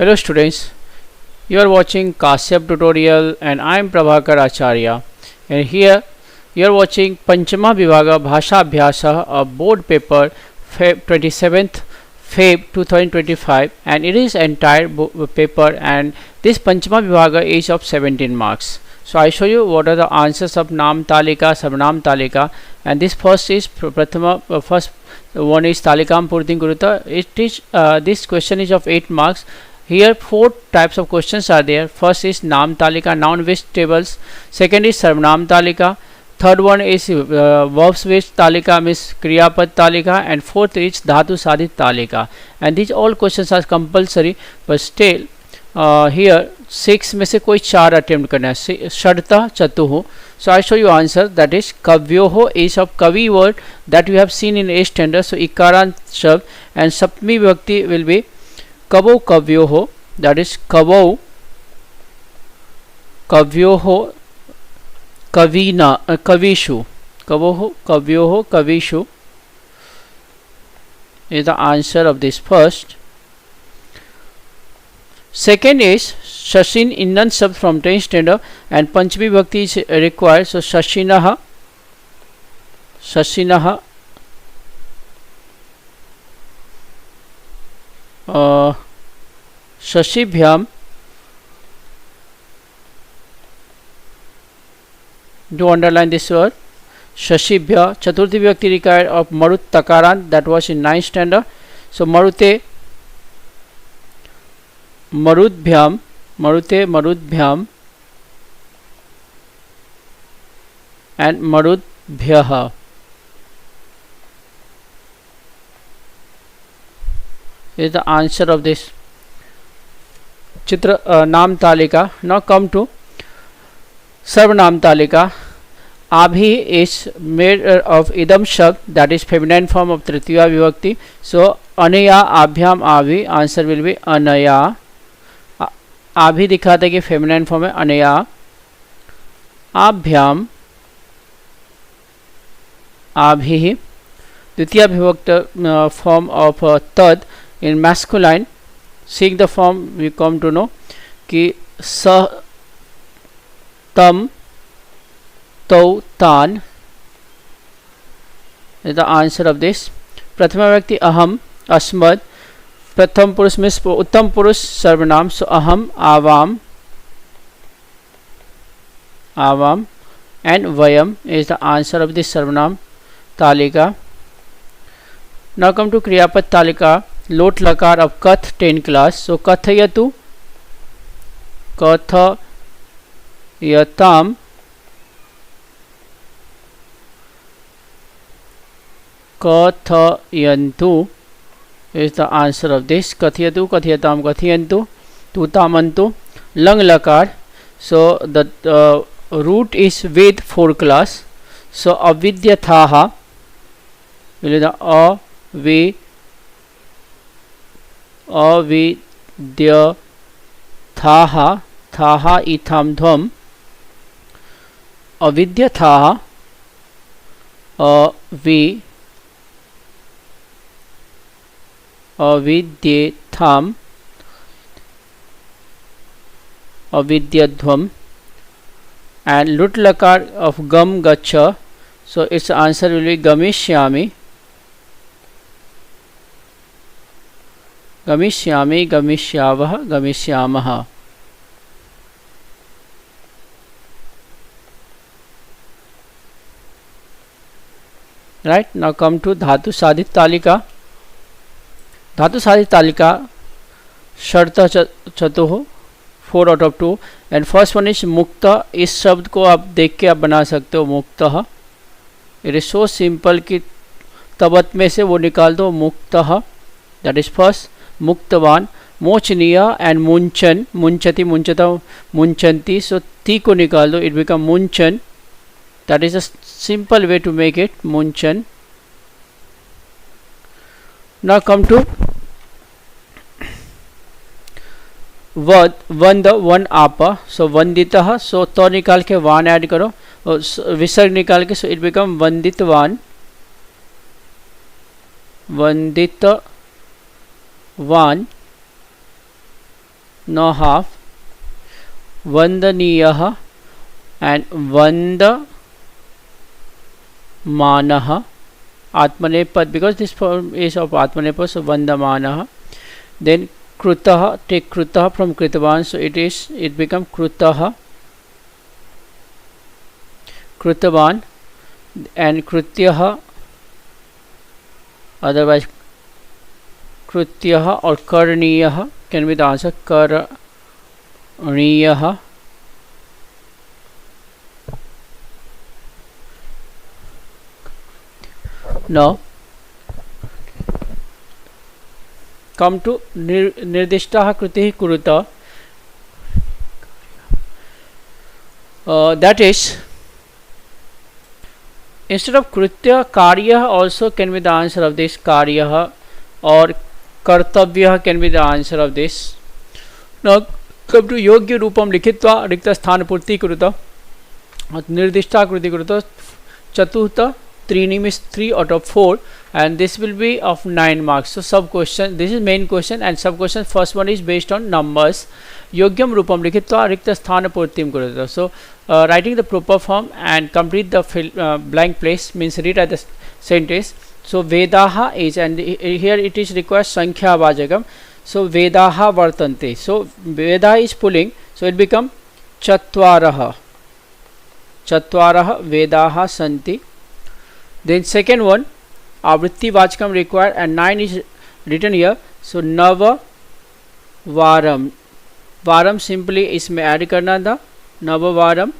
Hello students, you are watching Kashyap tutorial and I am Prabhakar Acharya, and here you are watching Panchama Vibhaga Bhasha Abhyasa, a board paper 27th Feb 2025, and it is entire paper, and this Panchama Vibhaga is of 17 marks. So I show you what are the answers of Nam Talika, Sabnam Talika, and this first is Prathama, first one is Talikam Purtin Kuruta. It is this question is of 8 marks. Here 4 types of questions are there. First is Nam Talika, noun based tables. Second is Sarvanam Talika. Third one is verbs based Talika, means Kriya Pad Talika, and fourth is Dhatu Sadhit Talika. And these all questions are compulsory, but still here 6 में से कोई 4 attempt करना है. षडता चतुः. So I show you answer, that is Kavyoho is of Kavi word that we have seen in A standard. So Ikarant Shabd, and Sapmi Vibhakti will be Kavo Kavyoho, that is Kavo Kavyoho Kavina Kavishu. Kavoho Kavyoho Kavishu is the answer of this first. Second is Shashin Innan Shabd from 10th standard, and Panchami Bhakti is required. So Shashinaha, Shashinaha, Shashibhyam. Do underline this word Shashibhya. Chaturthi Bhakti required of Marut Takaran, that was in 9th standard. So Marute Marudbhyam, Marute Marudbhyam, and Marudbhyaha is the answer of this Chitra Nam Talika. Now come to Sarvanam Talika. Abhi is made of Idam Shabd, that is feminine form of Tritiya Vibhakti. So Anaya Abhyam Abhi, answer will be Anaya. आभी दिखाते कि feminine form है अनया. आभ्याम आभि. द्वितीय विभक्त form of तद in masculine. Seek the form we come to know कि स तम तौ तान is the answer of this. प्रथम व्यक्ति अहम अस्मद. प्रथम पुरुष में उत्तम पुरुष सर्वनाम. सो अहम आवाम, आवाम, and Vayam is the answer of this सर्वनाम तालिका. नाउ कम टू क्रियापद तालिका. लोट लकार ऑफ कथ 10 क्लास. सो कथयतु, कथयताम, कथयन्तु is the answer of this. Kathiyatu, Kathiyatam, Kathiyantu, Tutamantu. Lang lakar. So the root is with 4 class. So avidyathaha will be the avidyathaha, thaha itham dhvam, avidyathaha avidyetham, avidyadhvam, and lut lakar of gam gacha. So its answer will be gamishyami, gamishyami, gamishyavah, gamishyamah. Right, now come to Dhatu Sadhit Talika. धातु साधित तालिका शर्त चतुः 4 out of 2, and first one is मुक्त. इस शब्द को आप देख के आप बना सकते हो मुक्त. इट इज सो सिंपल कि तबत में से वो निकाल दो मुक्त, दैट इज फर्स्ट. मुक्तवान. मोचनीय एंड मुंचन, मुंचति मुंचता मुंचंती. सो ती को निकाल दो, इट बिकम मुंचन. That is a simple way to make it मुंचन. Now come to वंद वन आपा. सो वंदितः. सो तो निकाल के वान ऐड करो, विसर्ग निकाल के. सो इट बिकम वंदितवान, वंदितवान. no half, vandaniyah and vandamanah, atmanepad, because this form is of atmanepad, so vandamanah. Then krutah, take krutah from kritavan, so it become krutah, krutavan, and krutyah, otherwise krutyah or karniyah can be the answer, karniyah. Now come to nirdishtah krutihi kuruta, that is, instead of krutya, karya also can be the answer of this, karya, or kartavya can be the answer of this. Now come to yogya rupam likhitva rikta sthan purti kuruta, nirdishta kruti kuruta, chaturtha trini means 3 out of 4, and this will be of 9 marks. So sub question, this is main question, and sub question first one is based on numbers. Yogyam rupam likhitva rikta sthana purtim kuruta. So writing the proper form and complete the blank place, means read at the sentence. So vedaha is, and here it is requires sankhya vajagam, so vedaha vartante, so veda is pulling, so it become chatvaraha, vedaha santi. Then second one, avritti vachakam required, and 9 is written here, so nava varam, varam simply इसमें add करना था, nava varam.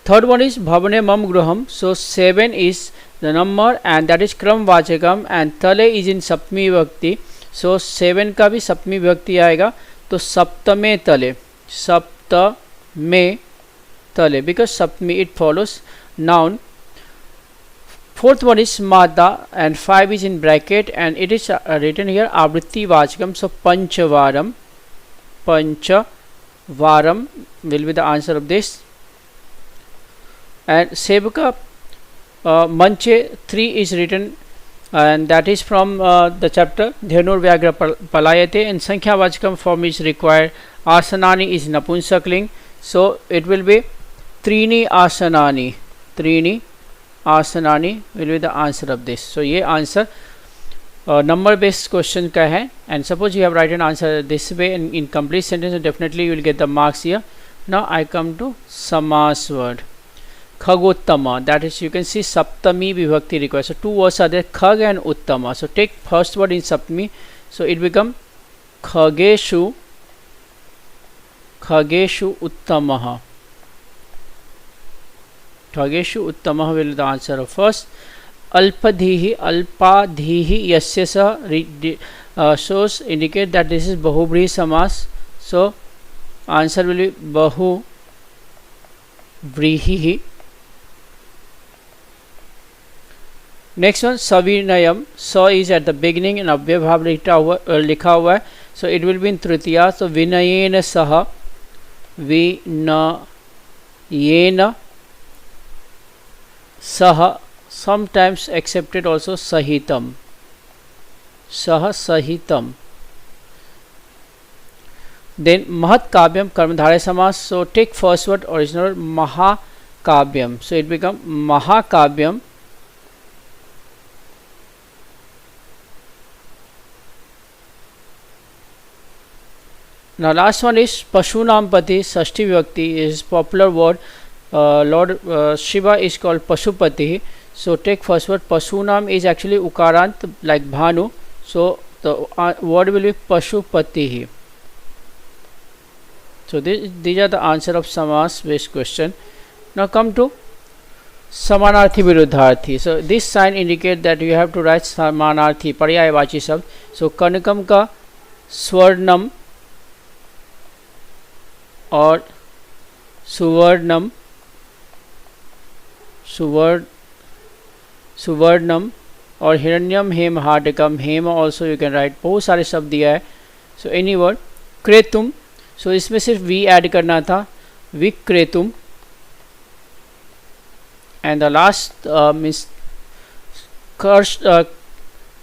Third one is bhavane mam gruham, so 7 is the number and that is kram vachakam, and tale is in saptami vibhakti, so 7 का भी सप्तमी विभक्ति आएगा, तो सप्तमे तले, सप्तमे tale, because saptami it follows noun. Fourth one is mada, and 5 is in bracket, and it is written here avritti vachakam, so panchavaram, panchavaram will be the answer of this. And sevaka manche 3 is written, and that is from the chapter Dhenur Vyagra Palayate, and sankhya vachakam form is required. Asanani is napunsakling, so it will be trini asanani, trini asanani will be the answer of this. So ये answer number based question का है, and suppose you have written answer this way in complete sentence, so definitely you will get the marks here. Now I come to samas word, khagottama, that is, you can see saptami vibhakti required, so 2 words are there, khag and uttama. So take first word in saptami, so it become khageshu, khageshu uttamaha, khageshu uttamaha will be the answer of first. Alpadhihi, alpadhihi yasya sa shows indicate that this is bahubri samas, so answer will be bahu vrihi. Next one savinayam, sa is at the beginning and abhyay bhav likha hua hai, so it will be in tritiya, so vinayena saha, vinayena saha, sometimes accepted also sahitam, saha sahitam. Then mahat kavyam karmadhare samas, so take first word original mahakavyam, so it become mahakavyam. Now last one is Pashunampati, Shashti Vibhakti is popular word. Lord Shiva is called Pashupati, so take first word. Pashunam is actually ukarant like Bhanu, so the word will be Pashupati. So these are the answer of samas based question. Now come to samanarthi viruddharthi, so this sign indicate that you have to write samanarthi paryayavachi shabd, so kanakam ka swarnam और सुवर्णम, सुवर्णम और हिरण्यम हेम हाटकम, हेम also you can write, बहुत सारे शब्द दिया है. So any word. क्रेतुम, सो इसमें सिर्फ we add करना था, विक्रेतुम. एंड द लास्ट मीन्स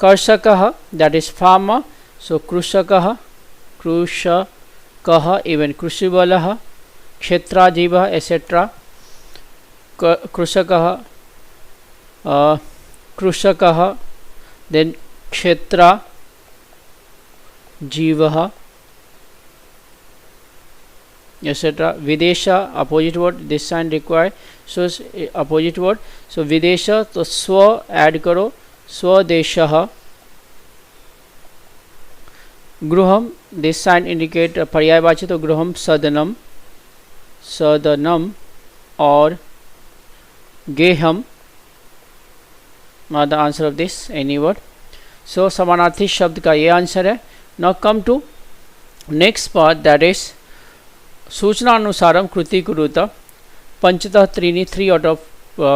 कर्षकः, दैट इज फार्मर, सो कृषकः, कृषकः. कः even कृषिवलः क्षेत्राजीवः etc. कृषकः कृषकः then क्षेत्रा जीवः etc. विदेश opposite word, this sign required, so opposite word. so विदेश तो स्व ऐड करो, स्वदेशः. गृहम, this sign indicate पर्यायवाची, तो गृहम सदनम, सदनम. और गेहम, the answer of this any word. so समानार्थी शब्द का ये आंसर है. now come to next part, that is सूचना अनुसारम कृति कुरुत पंचतः त्रीणि 3 out of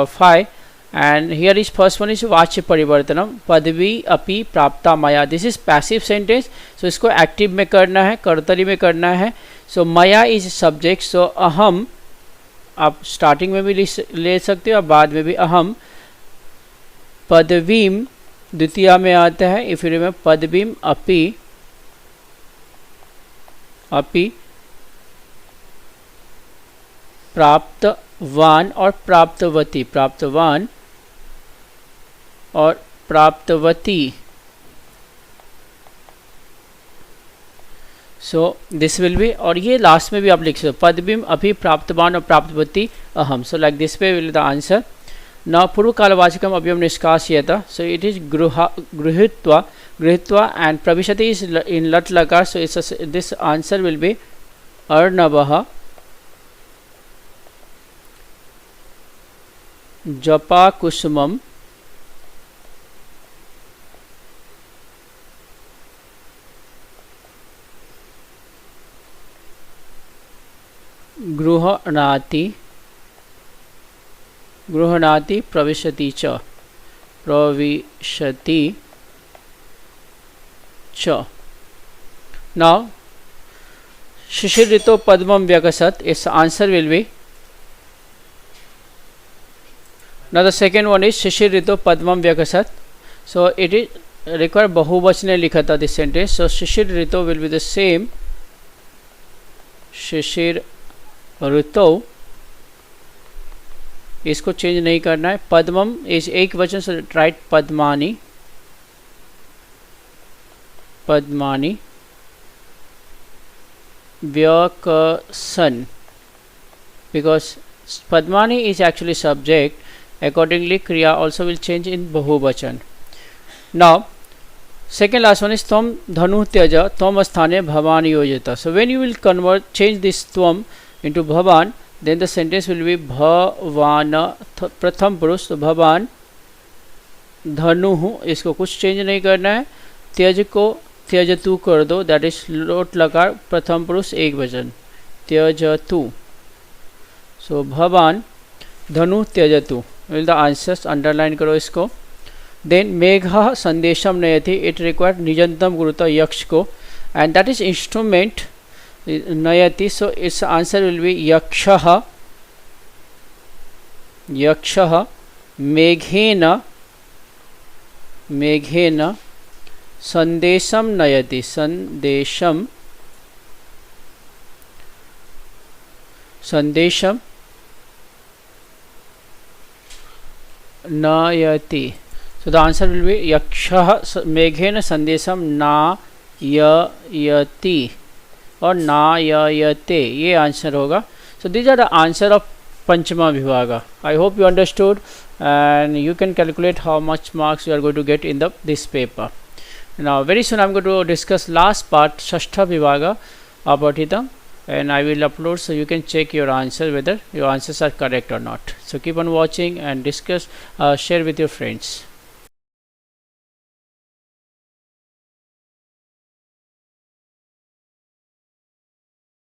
5. and here is first one is वाच्य परिवर्तनम पदवी अपि प्राप्ता मया. दिस इज पैसिव सेंटेंस, सो इसको एक्टिव में करना है, कर्तरी में करना है. सो मया इज सब्जेक्ट, सो अहम आप स्टार्टिंग में भी ले सकते हो और बाद में भी. अहम पदवीम द्वितीय में आता है. इफ यू रिमेंबर पदवीम अपि, अपि प्राप्तवान और प्राप्तवती, प्राप्तवान और प्राप्तवती. सो दिस विल बी, और ये लास्ट में भी आप लिख सकते हो पदवीम अभी प्राप्तवान और प्राप्तवती अहम. So like this way will the answer. न पूर्व कालवाचकम अभी हम निष्कासयत, सो इट इज गृहीत्वा, गृहीत्वा एंड प्रविशति इज इन लट लकार. So it's this answer will be अर्णवः जपा कुसुमम गृह्णाति, गृह्णाति प्रविशति च, प्रविशति च. नाउ शिशिर ऋतो पद्मम व्यकसत, it's answer will be. now the second one is शिशिर ऋतो पद्मम व्यकसत. so it is require बहुवचने लिखा था this sentence. so Shishir ऋतो will be the same, शिशिर ऋतो, इसको चेंज नहीं करना है. पद्मम इज एक वचन, सो right पद्मानी, पद्मानी. व्यकसन, because Padmani is actually subject, accordingly Kriya also will change in Bahuvachan. Now second last one is Tvam Dhanu Tyaja Tvam Asthane Bhavan Yojita. So when you will convert, change this Tvam into Bhavan, then the sentence will be Bhavana Pratham Purush. तो Bhavan धनु, इसको कुछ change नहीं करना है. त्यज को त्यजतु कर दो, दैट इज लोट लकार प्रथम पुरुष एक वचन, त्यजतु. सो भवान धनु त्यजतु विल द आंसर्स. अंडरलाइन करो इसको. देन मेघ संदेशम नयति, इट रिक्वायर्ड निजंतम गुरुता यक्ष को, एंड दैट इज इंस्ट्रूमेंट नयति. So it's answer will be यक्षः, यक्षः. मेघेन, मेघेन संदेशम नयति, संदेशम, संदेशम नयति. So the answer will be यक्षः मेघेन संदेशम नाययति और नाययते, ये आंसर होगा. So these are the answer of पंचमा विभागा. I hope you understood and you can calculate how much marks you are going to get in this paper. Now very soon I am going to discuss last part, Shashtha Vibhaga Apathitam, and I will upload so you can check your answer whether your answers are correct or not. So keep on watching and discuss, share with your friends.